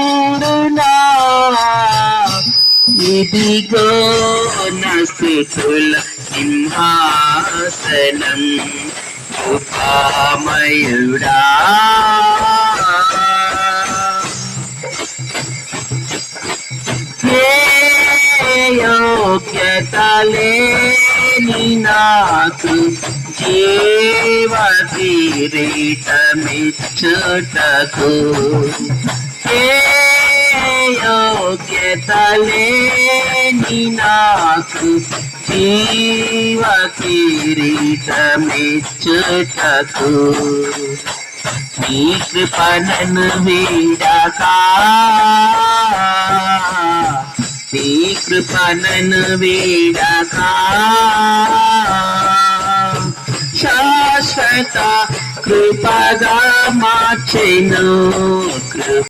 నందునా ఇదిగో నా స్తుతుల సింహాసనం కృపామయుడా ఏ యోగ్యత లేని నాకు జీవ కిరీటమిచ్చుటకు ఏ యోగ్యత లేని నాకు జీవ కిరీటమిచ్చుటకు నీ కృపణను వీడకా నీ కృపణను వీడకా శాశ్వత కృపగా మార్చెను